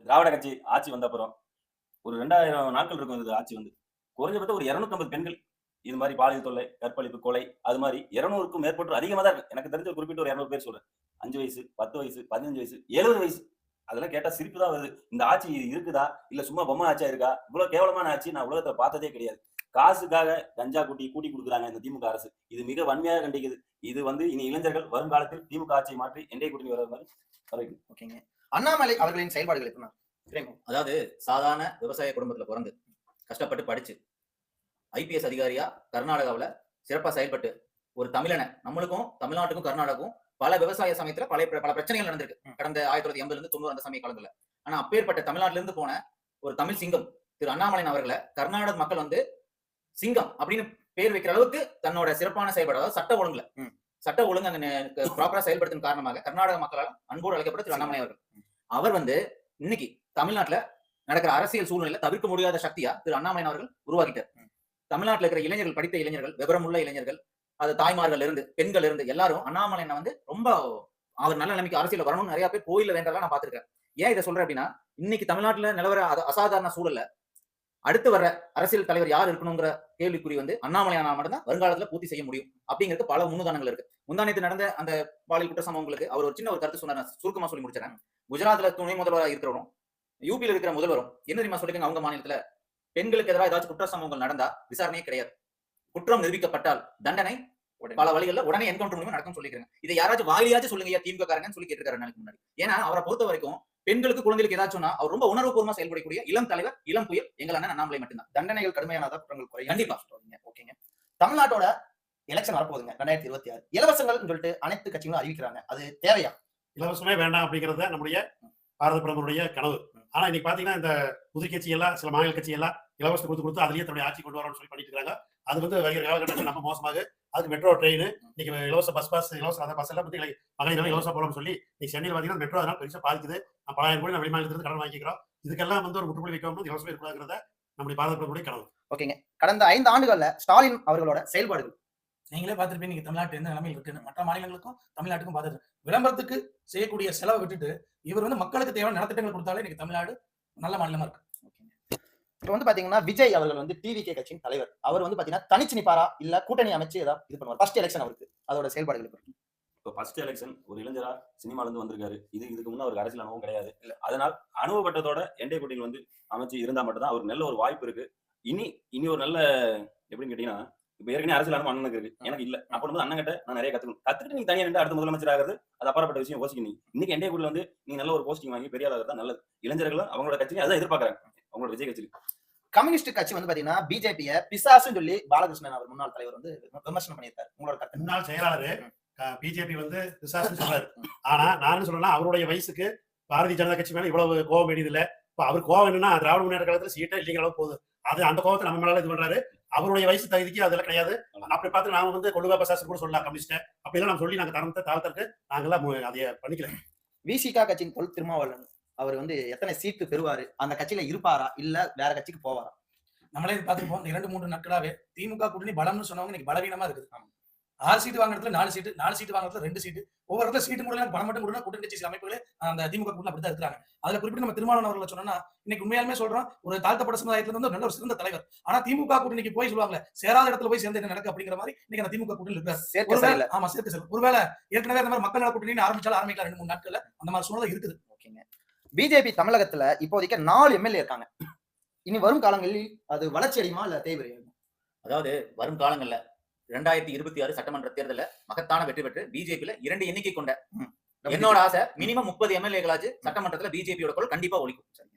திராவிட கட்சி ஆட்சி வந்த அப்புறம் ஒரு 2000 நாட்கள் இருக்கும் இது ஆட்சி வந்து. குறைஞ்சபட்சம் ஒரு 250 பெண்கள் இது மாரி பாலியல் தொல்லை, கற்பழிப்பு, கொலை அது மாரி 200க்கும் மேற்பட்டோர் அதிகமா தான் இருக்கு. எனக்கு தெரிஞ்ச குறிப்பிட்ட ஒரு 200 பேர் சொல்றேன். 5 வயசு, 10 வயசு, 15 வயசு, 70 வயசு. அதெல்லாம் கேட்டா சிரிப்பு தான் வருது. இந்த ஆட்சி இருக்குதா? இல்ல சும்மா பொம்மை ஆட்சியா இருக்கா? இவ்ளோ கேவலமான ஆட்சி நான் உலகத்துல பார்த்ததே கிடையாது. காசுக்காக கஞ்சா கூட்டி குடுக்குறாங்க இந்த திமுக அரசு. இது மிக வன்மையாக கண்டிக்குது. இது வந்து இனி இளைஞர்கள் வருங்காலத்தில் திமுக ஆட்சியை மாற்றி என்டிஏ கூட்டணி வர மாரி வரைக்கும். ஓகேங்க. அண்ணாமலை அவர்களின் செயல்பாடுகள் எப்படின்னா? துரைமுருகன். அதாவது சாதாரண விவசாய குடும்பத்துல பொறந்து, கஷ்டப்பட்டு படிச்சு, ஐபிஎஸ் அதிகாரியா கர்நாடகாவுல சிறப்பா செயல்பட்டு, ஒரு தமிழன நம்மளுக்கும் தமிழ்நாட்டுக்கும் கர்நாடகாவுக்கும் பல விவசாய சமயத்துல பல பிரச்சனைகள் நடந்திருக்கு. கடந்த 1980ல இருந்து 90 அந்த சமய காலங்கள்ல. ஆனா அப்பேற்பட்ட தமிழ்நாட்டுல இருந்து போன ஒரு தமிழ் சிங்கம் திரு அண்ணாமலை அவர்களை கர்நாடக மக்கள் வந்து சிங்கம் அப்படின்னு பேர் வைக்கிற அளவுக்கு தன்னோட சிறப்பான செயல்பாடு, அதாவது சட்ட ஒழுங்கு அங்க ப்ராப்பரா செயல்படுத்தும் காரணமாக கர்நாடக மக்களால் அன்போடு அழைக்கப்பட்ட திரு அண்ணாமலை அவர்கள். அவர் வந்து இன்னைக்கு தமிழ்நாட்டுல நடக்கிற அரசியல் சூழ்நிலையில தவிர்க்க முடியாத சக்தியா திரு அண்ணாமலை அவர்கள் உருவாக்கிட்டார். தமிழ்நாட்டுல இருக்கிற இளைஞர்கள், படித்த இளைஞர்கள், விவரமுள்ள இளைஞர்கள், அது தாய்மார்கள் இருந்து பெண்கள் இருந்து எல்லாரும் அண்ணாமலை வந்து ரொம்ப அவர் நல்ல நிலைமைக்கு அரசியல் வரணும்னு நிறைய பேர் கோயில வேண்டலாம் நான் பாத்திருக்கேன். ஏன் இதை சொல்றேன் அப்படின்னா, இன்னைக்கு தமிழ்நாட்டுல நிலவர அசாதாரண சூழல்ல அடுத்து வர அரசியல் தலைவர் யார் இருக்கணுங்கிற கேள்விக்குறி வந்து அண்ணாமலையானா மட்டும்தான் வருங்காலத்துல பூர்த்தி செய்ய முடியும் அப்படிங்கிறது பல முன்னுதாரணங்கள் இருக்கு. முந்தானத்து நடந்த அந்த பாலியல் குற்ற சம்பவங்களுக்கு அவர் ஒரு சின்ன ஒரு கருத்து சொன்னார், சுருக்கமா சொல்லி முடிச்சிடறேன். குஜராத்ல துணை முதல்வராக இருக்கிறவரும் யூபியில் இருக்கிற முதல்வரும் என்ன தெரியுமா சொல்லிருக்காங்க, அவங்க மாநிலத்துல பெண்களுக்கு எதிராக ஏதாச்சும் குற்ற சம்பவங்கள் நடந்தா விசாரணையே கிடையாது, குற்றம் நிரூபிக்கப்பட்டால் தண்டனை பல வழிகளில் உடனே என்கவுண்டர் மூலமா நடக்கும் சொல்லிக்கிறேன். இதை யாராச்சும் வாயிலாச்சும் சொல்லுங்க திமுக காரங்கன்னு சொல்லி கேட்டிருக்காரு நாளைக்கு முன்னாடி. ஏன்னா அவரை பொறுத்த வரைக்கும் பெண்களுக்கு குழந்தைகளுக்கு ஏதாச்சும்னா அவர் ரொம்ப உணர்வுபூர்வமா செயல்படக்கூடிய இளம் தலைவர், இளம் புயல் எங்கள் அண்ணன் அண்ணாமலை மட்டும்தான். தண்டனைகள் கடுமையானதா, குற்றங்கள் குறை. கண்டிப்பா. ஓகேங்க. தமிழ்நாட்டோட எலெக்ஷன் வரப்போகுதுங்க 2026. இலவசங்கள் சொல்லிட்டு அனைத்து கட்சிகளும் அறிவிக்கிறாங்க. அது தேவையா? இலவசமே வேண்டாம் அப்படிங்கறது நம்முடைய பாரத பிரதமருடைய கனவு. ஆனா இன்னைக்கு பாத்தீங்கன்னா இந்த புதிய கட்சி எல்லாம், சில மாநில கட்சி எல்லாம் இலவசம் கொடுத்து அதுலயே தன்னுடைய ஆட்சி கொண்டு வரணும்னு சொல்லி பண்ணிட்டு இருக்காங்க. அது வந்து வருகிற காலகட்டத்தில் நம்ம மோசமாக அதுக்கு மெட்ரோ ட்ரெயின், இன்னைக்கு இலவச பாஸ், இலவச அந்த பஸ் எல்லாம் பத்தி மகளிர் இலவச போறோம்னு சொல்லி இன்னைக்கு சென்னையில் பாத்தீங்கன்னா மெட்ரோ அதனால பெருசா பாதிக்குது. நம்ம 10,000 கோடி நம்ம வெளிமாநிலத்திலிருந்து கடன் வாங்கிக்கிறோம். இதுக்கெல்லாம் வந்து ஒரு முற்றுப்புள்ளி வைக்கணும், இலவசமே இருக்கக்கூடாதுங்கிறத நம்முடைய பாரத பிரதமருடைய கனவு. ஓகேங்க. கடந்த 5 ஆண்டுகள்ல ஸ்டாலின் அவர்களோட செயல்பாடுகள் நீங்களே பார்த்திருப்பீங்க நீங்க தமிழ்நாட்டு எந்த நிலைமையில் இருக்குன்னு. மற்ற மாநிலங்களுக்கும் தமிழ்நாட்டுக்கும் பார்த்துட்டு விளம்பரத்துக்கு செய்யக்கூடிய செலவை விட்டுட்டு இவர் வந்து மக்களுக்கு தேவையான நலத்திட்டங்கள் கொடுத்தாலே இன்னைக்கு தமிழ்நாடு நல்ல மாநிலமா இருக்கு. இப்ப வந்து பாத்தீங்கன்னா விஜய் அவர்கள் வந்து டிவிகே கட்சியின் தலைவர். அவர் வந்து பாத்தீங்கன்னா தனிச்சு நிப்பாரா இல்ல கூட்டணி அமைச்சு ஏதாவது இது பண்ணுவார்? ஃபர்ஸ்ட் எலெக்ஷன் அவருக்கு, அதோட செயல்பாடுகள் எப்படி? இப்போ ஃபர்ஸ்ட் எலெக்ஷன் ஒரு இளைஞரா சினிமால இருந்து வந்திருக்காரு. இதுக்கு முன்ன அவருக்கு அரசியல் அனுபவம் கிடையாது. அதனால் அனுபவப்பட்டதோட என்டிஏ கூட்டணியில் வந்து அமைச்சு இருந்தா மட்டும் தான் அவருக்கு நல்ல ஒரு வாய்ப்பு இருக்கு. இனி ஒரு நல்ல எப்படின்னு கேட்டீங்கன்னா, இப்ப ஏற்கனவே அரசியல் அனுபவம் அண்ணனுக்கு இருக்கு, எனக்கு இல்ல. அப்ப அண்ணன் கிட்ட நான் நிறைய கத்துக்கிட்டு நீங்க தனியா நின்று அடுத்த முதலமைச்சர் ஆகிறது அது அப்பாற்பட்ட விஷயம். யோசிக்கணும். இன்னைக்கு என்டிஏ கூட்டணியில் வந்து நீங்க நல்ல ஒரு போஸ்டிங் வாங்கி பெரிய ஆளாக தான் நல்லது. இளைஞர்களும் அவங்களோட கட்சியும் அதான் எதிர்பார்க்கறாங்க, அவங்களோட விஜய் கட்சி. கம்யூனிஸ்ட் கட்சி வந்து பாத்தீங்கன்னா பிஜேபியை பிசாசுன்னு சொல்லி பாலகிருஷ்ணன் அவர் முன்னாள் தலைவர் வந்து விமர்சனம் பண்ணியிருக்காரு. உங்களோட கருத்து? முன்னாள் செயலாளர் பிஜேபி வந்து பிசாசுன்னு சொல்றாரு. ஆனா நான் சொல்லலாம், அவருடைய வயசுக்கு பாரதிய ஜனதா கட்சி மேல இவ்வளவு கோபம் வேண்டியது இல்ல. இப்ப அவர் கோபம் என்னன்னா திராவிட முன்னேற்ற கழகத்துல சீட்டா இல்லைங்கிற அளவு போகுது. அது அந்த கோபத்தை நம்ம மேல இது பண்றாரு. அவருடைய வயசு தகுதிக்கு அதெல்லாம் கிடையாது. அப்படி பார்த்து நாம வந்து கொள்கை பிசாசு கூட சொல்லலாம் கம்யூனிஸ்ட். அப்படிலாம் நம்ம சொல்லி நாங்க தரத்தை தாழ்த்தருக்கு நாங்கெல்லாம் அதை பண்ணிக்கல. விசிகா கட்சியின் தொல் திருமாவளவன் அவர் வந்து எத்தனை சீட்டு பெறுவாரு? அந்த கட்சியில இருப்பாரா இல்ல வேற கட்சிக்கு போவாரா? நம்மளே பார்த்துருப்போம். 2-3 நாட்களாவே திமுக கூட்டணி பலம்னு சொன்னவங்க இன்னைக்கு பலவீனமா இருக்குது. 6 சீட்டு வாங்குறதுல 4 சீட்டு, 4 சீட்டு வாங்குறதுல 2 சீட்டு, ஒவ்வொரு இடத்துல சீட்டு மூலம் பணம் மட்டும் கொடுத்தா கூட்டணி கட்சி அமைப்புகளே அந்த திமுக கூட்டணி அப்படிதான் இருக்காங்க. அதுல குறிப்பிட்டு நம்ம திருமாவளவன் அவர்களை சொன்னா இன்னைக்கு உண்மையாலுமே சொல்றோம், ஒரு தாழ்த்தப்பட்ட சமுதாயத்துல இருந்து நல்ல ஒரு சிறந்த தலைவர். ஆனா திமுக கூட்டணிக்கு போய் சொல்லுவாங்க சேராத இடத்துல போய் சேர்ந்து என்ன நடக்கு அப்படிங்கிற மாதிரி இன்னைக்கு அந்த திமுக கூட்டணி இருக்காரு. ஆமா, சேர்த்து செல்லும். ஒருவேளை ஏற்கனவே அந்த மாதிரி மக்கள் நல கூட்டணி ஆரம்பிக்கலாம் 2-3 நாட்கள்ல அந்த மாதிரி சூழ்நிலை இருக்குது. ஓகேங்க. பிஜேபி தமிழகத்துல இப்போதைக்கு 4 எம்எல்ஏ இருக்காங்க. இனி வரும் காலங்களில் அது வளர்ச்சி அடையுமா இல்ல தேய்வடையுமா? அதாவது வரும் காலங்கள்ல 2026 சட்டமன்ற தேர்தலில் மகத்தான வெற்றி பெற்று பிஜேபியில 2 எண்ணிக்கை கொண்ட என்னோட ஆசை மினிமம் 30 எம்எல்ஏகளாச்சு சட்டமன்றத்துல பிஜேபியோட குரல் கண்டிப்பா ஒலிக்கும்.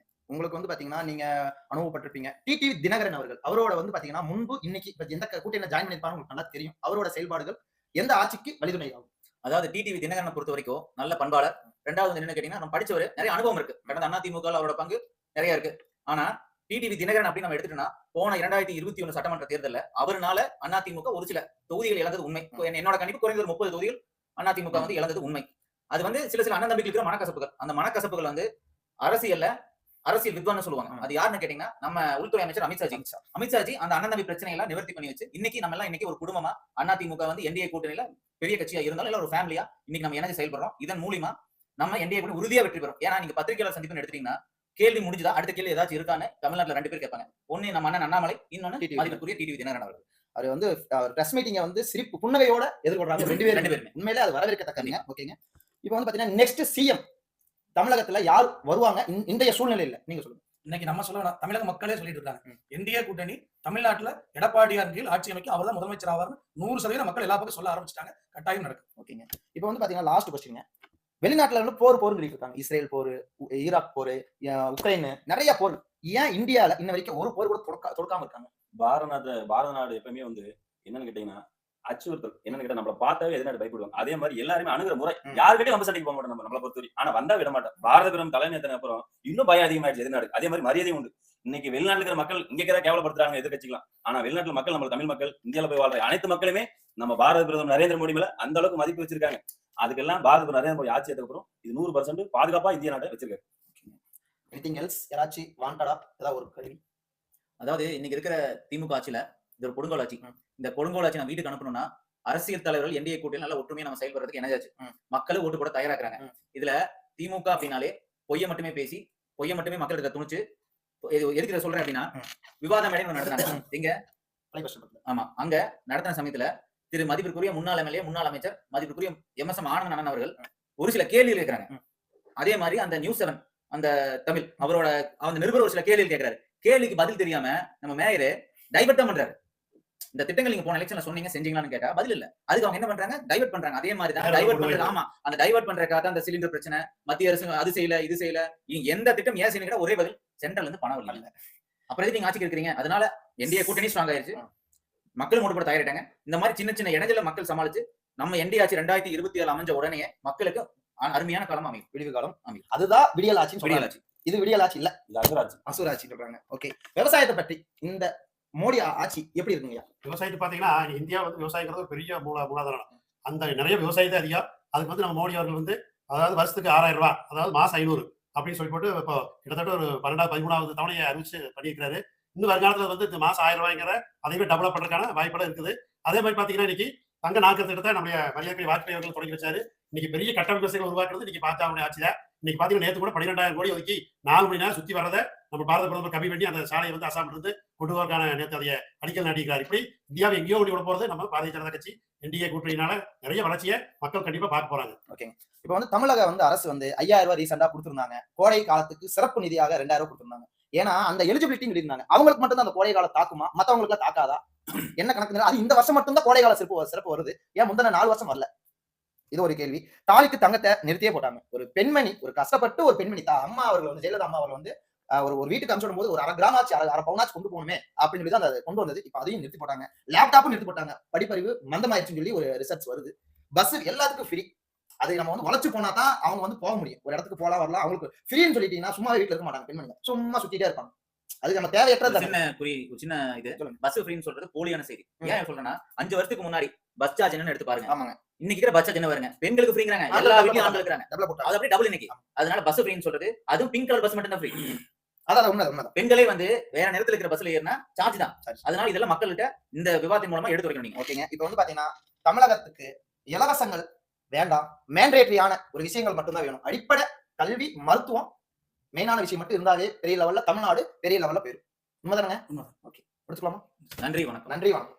உங்களுக்கு வந்து பாத்தீங்கன்னா நீங்க அனுபவப்பட்டிருப்பீங்க. டிடிவி தினகரன் அவர்கள் அவரோட வந்து பாத்தீங்கன்னா முன்பு இன்னைக்கு எந்த கூட்டணியில ஜாயின் பண்ணிருப்பாங்க உங்களுக்கு நல்லா தெரியும். அவரோட செயல்பாடுகள் எந்த ஆட்சிக்கு வழிதுணை ஆகும்? அதாவது டிடிவி தினகரனை பொறுத்த வரைக்கும் நல்ல பண்பாளர். 2வது என்ன கேட்டீங்கன்னா, நம்ம படிச்சவர், நிறைய அனுபவம் இருக்கு. கடந்த அதிமுக அவரோட பங்கு நிறைய இருக்கு. ஆனா டிடிவி தினகரன் அப்படி நம்ம எடுத்துட்டோம்னா போன 2021 சட்டமன்ற தேர்தலில் அவர்னால அதிமுக ஒரு சில தொகுதிகள் இழந்தது உண்மை. என்னோட கணிப்பு குறைந்த ஒரு 30 தொகுதிகள் அதிமுக வந்து இழந்தது உண்மை. அது வந்து சில அண்ணன் தம்பிக்கு இருக்கிற மனக்கசப்புகள். அந்த மனக்கசப்புகள் வந்து அரசியல் வித்வான்னு சொல்லுவாங்க. அது யாருன்னு கேட்டீங்கன்னா நம்ம உள்துறை அமைச்சர் அமித்ஷாஜி அந்த அண்ணன் தம்பி பிரச்சனை எல்லாம் நிவர்த்தி பண்ணி வச்சு இன்னைக்கு நம்ம எல்லாம் இன்னைக்கு ஒரு குடும்பமா அதிமுக வந்து என்டிஏ கூட்டணியில பெரிய கட்சியா இருந்தாலும் இல்ல ஒரு ஃபேமிலியா இன்னைக்கு நம்ம இணைஞ்சு செயல்படுறோம். இதன் மூலியமா நம்ம என்டிஏ கூட உறுதியா வெற்றி பெறும். ஏன்னா நீங்க பத்திரிகையாளர் சந்திப்புன்னு எடுத்தீங்கன்னா கேள்வி முடிஞ்சுதா, அடுத்த கேள்வி ஏதாச்சும் இருக்கான்னு தமிழ்நாட்டுல 2 பேர் கேட்பாங்க. ஒண்ணு நம்ம அண்ணன் அண்ணாமலை, இன்னொன்னு டிடிவி மதிப்புக்குரிய டிடிவி தினகரன் அவர்கள். அவர் வந்து பிரஸ் மீட்டிங்கை வந்து சிரிப்பு புன்னகையோட எதிர்கொள்றாங்க 2 2 பேருமே. உண்மையிலே அது வரவேற்கத்தக்கதுங்க. ஓகேங்க. இப்போ வந்து பாத்தீங்கன்னா நெக்ஸ்ட் சிஎம் தமிழகத்துல யார் வருவாங்க இன்றைய சூழ்நிலையில நீங்க சொல்லுங்க. இன்னைக்கு நம்ம சொல்ல வேணாம், தமிழக மக்களே சொல்லிட்டு இருக்காங்க. என்டிஏ கூட்டணி தமிழ்நாட்டுல எடப்பாடியார் கீழ் ஆட்சி அமைக்கும், அவர் தான் முதலமைச்சர் ஆவார்னு 100% மக்கள் எல்லா பக்கம் சொல்ல ஆரம்பிச்சிட்டாங்க. கட்டாயம் நடக்கும். ஓகேங்க. இப்போ வந்து பாத்தீங்கன்னா லாஸ்ட் கொஸ்டின், வெளிநாட்டுல வந்து போர் சொல்லிட்டு இருக்காங்க. இஸ்ரேல் போர், ஈராக் போர், உக்ரைன், நிறைய போர். ஏன் இந்தியால இன்ன வரைக்கும் ஒரு போர் கூட தொடுக்காம இருக்காங்க? பாரத நாடு எப்பவுமே வந்து என்னன்னு கேட்டீங்கன்னா அச்சுறுத்தல். என்னன்னு கேட்டா நம்மள பார்த்தாவே எதிர்நாடு பயப்படுவாங்க. அதே மாதிரி எல்லாருமே அணுகிற முறை யாருக்கிட்டையும் நம்ம சண்டைக்கு போக மாட்டோம். நம்மளை பொறுத்தவரை ஆனா வந்தா விட மாட்டோம். பாரத பிரதமர் தலைமையேற்றின அப்புறம் இன்னும் பயம் அதிகமாயிடுச்சு எதிர்நாடு. அதே மாதிரி மரியாதையும் உண்டு. இன்னைக்கு வெளிநாட்டுல இருக்கிற மக்கள் இங்க இருக்கிற கேவலப்படுத்துறாங்க எதிர்கட்சிக்கலாம். ஆனா வெளிநாட்டுல மக்கள் நம்ம தமிழ் மக்கள், இந்தியாவில போய் வாழ்ற அனைத்து மக்களுமே நம்ம பாரத பிரதமர் நரேந்திர மோடி மேல அந்த அளவுக்கு மதிப்பு வச்சிருக்காங்க. அதுக்கெல்லாம் பாரத பிரதமர் நரேந்திர மோடி ஆட்சி ஏற்றதுக்கு அப்புறம் இது 100% பாதுகாப்பா இந்திய நாட்டை வச்சிருக்காரு. எனிதிங் எல்ஸ் யாராச்சும் வாண்டடா ஏதாவது ஒரு கேள்வி? அதாவது இன்னைக்கு இருக்கிற திமுக ஆட்சியில இது ஒரு கொடுங்கோல் ஆட்சி. இந்த கொடுங்கோல் ஆட்சி நம்ம வீட்டுக்கு அனுப்பணும்னா அரசியல் தலைவர்கள் என்டிஏ கூட்டணியில் நல்ல ஒற்றுமையா நம்ம செயல்படுறதுக்கு என்னதாச்சு மக்களும் ஓட்டு போட தயாராக்குறாங்க. இதுல திமுக அப்படின்னாலே பொய்யை மட்டுமே பேசி பொய்யை மட்டுமே மக்களுக்கு துணிச்சு எதுக்கு சொல்றேன் அப்படின்னா விவாத மேடை நடத்துறாங்க. எங்க ஆமா அங்க நடத்தின சமயத்துல திரு மதிப்பிற்குரிய முன்னாள் எம்எல்ஏ முன்னாள் அமைச்சர் மதிப்பிற்குரிய எம்எஸ்எம் ஆனந்த் அண்ணன் அவர்கள் ஒரு சில கேள்விகள் கேட்கிறாங்க. அதே மாதிரி அந்த நியூஸ் 7 அந்த தமிழ் அவரோட அந்த நிருபர் ஒரு சில கேள்விகள் கேட்கிறாரு. கேள்விக்கு பதில் தெரியாம நம்ம மேயர் டைவர்ட் தான் பண்றாரு. இந்த திட்டங்கள் நீங்க போன எலெக்ஷன்ல சொன்னீங்க செஞ்சீங்களான்னு கேட்டா பதில் இல்ல. அதுக்கு அவங்க என்ன பண்றாங்க? டைவர்ட் பண்றாங்க. அதே மாதிரி தான் டைவர்ட் பண்றது. ஆமா அந்த டைவர்ட் பண்றதுக்காக அந்த சிலிண்டர் பிரச்சனை, மத்திய அரசு அது செய்யல இது செய்யல, எந்த திட்டம் ஏன் செய்யணும் ஒரே பதில் சென்ட்ரல்ல இருந்து பணம் இல்ல. அப்புறம் எதுக்கு நீங்க ஆட்சிக்கு இருக்கிறீங்க? அதனால என்டிஏ கூட்டணி ஸ்ட்ராங் ஆயிருச்சு, மக்களும் ஓட்டு போட தயாரிட்டாங்க. இந்த மாதிரி சின்ன சின்ன இடைஞ்சல மக்கள் சமாளிச்சு நம்ம என்டிஏ ஆட்சி 2027 அமைஞ்ச உடனே மக்களுக்கு அருமையான காலம் அமையும், விடிவு காலம் அமையும். அதுதான் விடியல் ஆட்சி. விடியல் ஆட்சி. இது விடியல் ஆட்சி இல்ல, இது அசுராட்சி. அசுராட்சி சொல்றாங்க. ஓகே, விவசாயத்தை பற்றி இந்த மோடி ஆட்சி எப்படி இருக்குங்க? விவசாயத்தை பாத்தீங்கன்னா இந்தியா வந்து விவசாயங்கிறது ஒரு பெரிய மூலாதாரம். அந்த நிறைய விவசாயத்தை அதிகம். அதுக்கு வந்து நம்ம மோடி அவர்கள் வந்து அதாவது வருஷத்துக்கு 6000 ரூபாய், அதாவது மாசம் 500 அப்படின்னு சொல்லி போட்டு இப்போ கிட்டத்தட்ட ஒரு 12வது 13வது தவணையை அறிவிச்சு பண்ணியிருக்கிறாரு. இன்னும் வருங்காலத்துல வந்து இந்த மாசம் 1000 ரூபாய்ங்கிற அதையுமே டெவலப் பண்றதுக்கான வாய்ப்பெல்லாம் இருக்குது. அதே மாதிரி பாத்தீங்கன்னா இன்னைக்கு தங்க நாக்கு திட்டத்தை நம்முடைய மரியாதை வாஜ்பாய் அவர்கள் தொடங்கி வச்சாரு. இன்னைக்கு பெரிய கட்டமைப்பு வசதிகள் உருவாக்குறது இன்னைக்கு பாஜக ஆட்சியில. இன்னைக்கு பாத்தீங்கன்னா நேற்று கூட 12,000 கோடி ஒதுக்கி 4 மணி நேரம் சுத்தி வரதை நம்ம பாரத பிரதமர் கம்மி பண்ணி அந்த சாலையை வந்து அசாம் இருந்து கொண்டு வரக்கான நேற்று அதைய அடிக்கல் நாட்டிக்கிறார். இப்படி இந்தியாவை எங்கேயோ ஓடி விட போறது நம்ம பாரதிய ஜனதா கட்சி என்டிஏ கூட்டணியினால நிறைய வளர்ச்சியை மக்கள் கண்டிப்பா பார்க்க போறாங்க. ஓகேங்க. இப்ப வந்து தமிழக வந்து அரசு வந்து 5000 ரூபாய் ரீசெண்டா கொடுத்திருந்தாங்க. கோடை காலத்துக்கு சிறப்பு நிதியாக 2000 ரூபாய் கொடுத்திருந்தாங்க. ஏன்னா அந்த எலிஜிபிலிட்டி இருந்தாங்க. அவங்களுக்கு மட்டும் தான் அந்த கோடை காலம் தாக்குமா, மத்தவங்களுக்கு தாக்காதா? என்ன கணக்கு? அது இந்த வருஷம் மட்டும் தான் கோடை கால சிறப்பு வருது, ஏன் முந்தின 4 வருஷம் வரல? இது ஒரு கேள்வி. தாலிக்கு தங்கத்தை நிறுத்தியே போட்டாங்க. ஒரு பெண்மணி, ஒரு கஷ்டப்பட்டு ஒரு பெண்மணி அம்மா அவர்கள் வந்து ஜெயலலிதா அம்மா அவர்கள் வந்து ஒரு வீட்டுக்கு அனுப்பிச்சு போது ஒரு 1/2 கிராமாச்சு 1/2 பவுனாச்சு கொண்டு போகணுமே அப்படின்னு சொல்லி தான் அதை கொண்டு வந்தது. இப்ப அதையும் நிறுத்தி போட்டாங்க. லேப்டாப்பும் நிறுத்தி போட்டாங்க. படிப்பறிவு மந்தமாயிருச்சுன்னு சொல்லி ஒரு ரிசர்ச் வருது. பஸ் எல்லாத்துக்கும் ஃப்ரீ. அதை நம்ம வந்து வளர்ச்சி போனா தான் அவங்க வந்து போக முடியும். ஒரு இடத்துக்கு போலாம் வரலாம். அவங்களுக்கு ஃப்ரீன்னு சொல்லிட்டீங்கன்னா சும்மா வீட்டுல இருக்க மாட்டாங்க. பெண்மணிங்க சும்மா சுத்திட்டே இருப்பாங்க. அது நம்ம தேவையற்றது. சின்ன இது பஸ் ஃப்ரீன்னு சொல்றது போலியான செய்தி. ஏன் சொல்றேன்னா 5 வருஷத்துக்கு முன்னாடி பஸ் சார்ஜ் என்னன்னு எடுத்து பாருங்க. ஆமாங்க. இன்னைக்கு இருக்கிற பஸ் சார்ஜ் என்ன வருங்க? பெண்களுக்கு ஃப்ரீங்கறாங்க, எல்லா வீட்லயும் ஆண்கள் இருக்காங்க. அது அப்படியே டபுள் இன்னைக்கு. அதனால பஸ் ஃப்ரீன்னு சொல்றது அதுவும் பிங்க் கலர் பஸ் மட்டும் தான் ஃப்ரீ. அதான் உண்மைதான். பெண்களே வந்து வேற நேரத்துல இருக்கிற பஸ்ல ஏறினா சார்ஜ் தான். அதனால இதெல்லாம் மக்கள்கிட்ட இந்த விவாதத்தின் மூலமா எடுத்து வைக்கணும் நீங்க. ஓகேங்க. இப்போ வந்து பாத்தீங்கன்னா தமிழகத்துக்கு இலவசங்கள் வேண்டாம், மேண்டேட்டரியான ஒரு விஷயங்கள் மட்டும் தான் வேணும். அடிப்படை கல்வி, மருத்துவம் மெயினான விஷயம் மட்டும் இருந்தாலே பெரிய லெவல்ல தமிழ்நாடு பெரிய லெவல்ல போயிடும். உண்மைதானங்க? ஓகே, முடிச்சுக்கலாமா? நன்றி, வணக்கம். நன்றி, வணக்கம்.